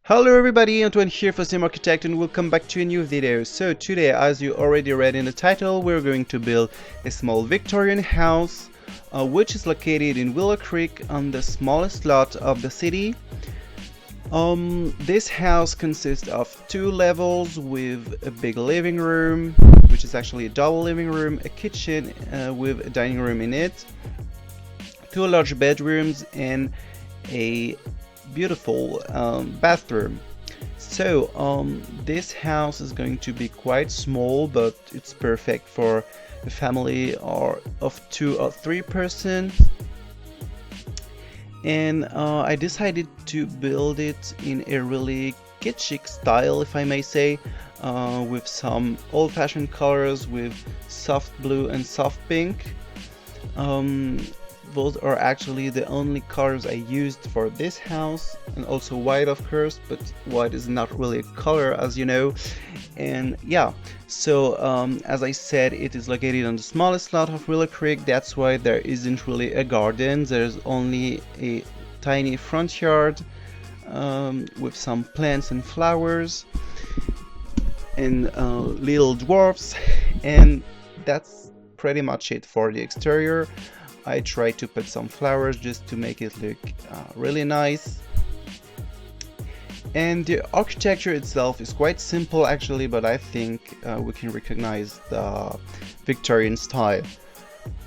Hello everybody, Antoine here for Simarchitecture and welcome back to a new video. So today, as you already read in the title, we're going to build a small Victorian house which is located in Willow Creek on the smallest lot of the city. This house consists of 2 levels with a big living room, which is actually a double living room, a kitchen with a dining room in it, 2 large bedrooms and a beautiful bathroom. So this house is going to be quite small, but it's perfect for a family of 2 or 3 persons. And I decided to build it in a really kitschy style, if I may say, with some old-fashioned colors with soft blue and soft pink. Those are actually the only colors I used for this house, and also white of course, but white is not really a color, as you know. And yeah, so as I said, it is located on the smallest lot of Willow Creek. That's why there isn't really a garden. There's only a tiny front yard with some plants and flowers and little dwarfs, and that's pretty much it for the exterior. I tried to put some flowers just to make it look really nice. And the architecture itself is quite simple actually, but I think we can recognize the Victorian style.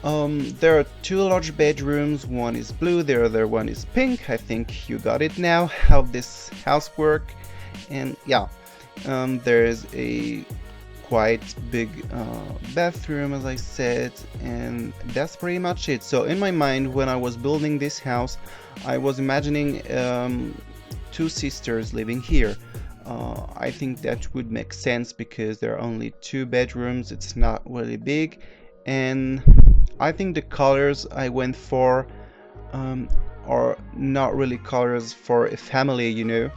There are 2 large bedrooms, one is blue, the other one is pink. I think you got it now, how this house works. And yeah, there is a quite big bathroom, as I said, and that's pretty much it. So in my mind, when I was building this house, I was imagining 2 sisters living here. I think that would make sense because there are only 2 bedrooms, it's not really big, and I think the colors I went for are not really colors for a family, you know.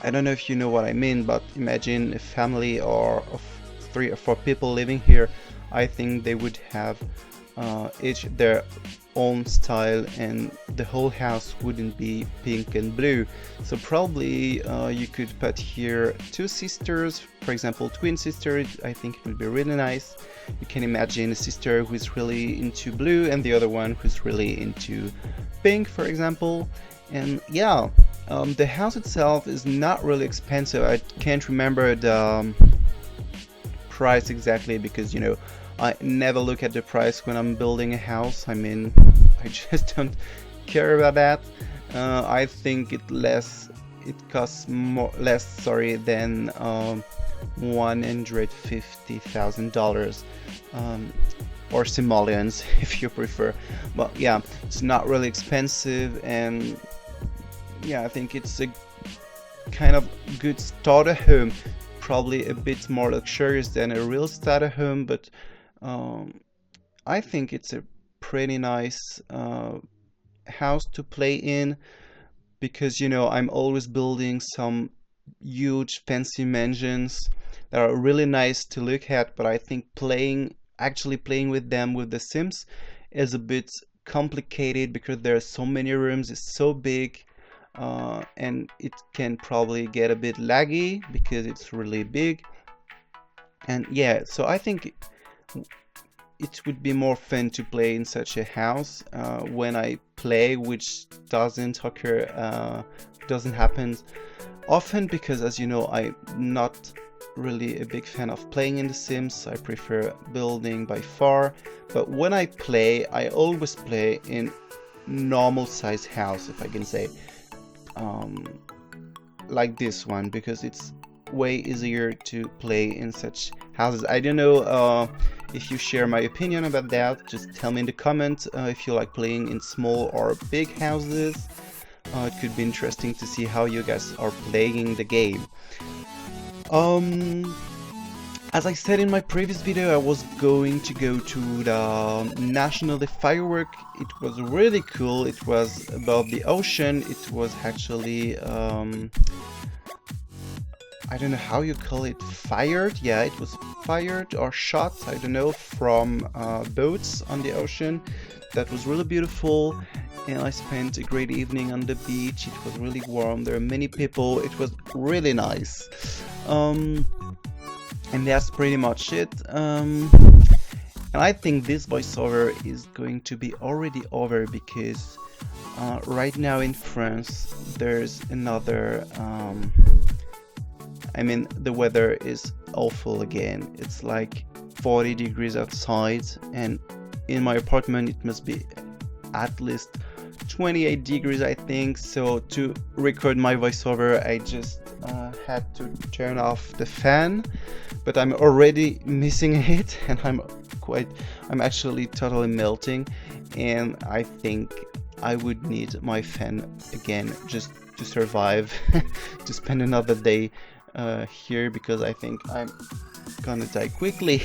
I don't know if you know what I mean, but imagine a family of 3 or 4 people living here. I think they would have each their own style, and the whole house wouldn't be pink and blue. So probably you could put here 2 sisters, for example, twin sisters. I think it would be really nice. You can imagine a sister who's really into blue and the other one who's really into pink, for example. And yeah, the house itself is not really expensive. I can't remember the price exactly because, you know, I never look at the price when I'm building a house. I mean, I just don't care about that. I think it costs less than $150,000 or simoleons if you prefer. But yeah, it's not really expensive, and yeah, I think it's a kind of good starter home, probably a bit more luxurious than a real starter home, but I think it's a pretty nice house to play in, because, you know, I'm always building some huge fancy mansions that are really nice to look at, but I think actually playing with them with the Sims is a bit complicated because there are so many rooms, it's so big. And it can probably get a bit laggy because it's really big. And yeah, so I think it would be more fun to play in such a house when I play, which doesn't happen often because, as you know, I'm not really a big fan of playing in The Sims. I prefer building by far, but when I play, I always play in normal size house, if I can say. Like this one, because it's way easier to play in such houses. I don't know if you share my opinion about that. Just tell me in the comments if you like playing in small or big houses. It could be interesting to see how you guys are playing the game. As I said in my previous video, I was going to go to the National Day firework. It was really cool. It was above the ocean. It was actually, I don't know how you call it, fired. Yeah, it was fired or shot, I don't know, from boats on the ocean. That was really beautiful. and I spent a great evening on the beach. It was really warm. There are many people. It was really nice. And that's pretty much it. And I think this voiceover is going to be already over because right now in France there's another I mean, the weather is awful again. It's like 40 degrees outside, and in my apartment it must be at least 28 degrees, I think. So to record my voiceover I just had to turn off the fan, but I'm already missing it, and I'm actually totally melting, and I think I would need my fan again just to survive to spend another day here, because I think I'm gonna die quickly.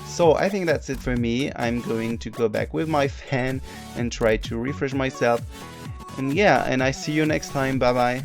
So I think that's it for me. I'm going to go back with my fan and try to refresh myself, and yeah, and I see you next time. Bye bye.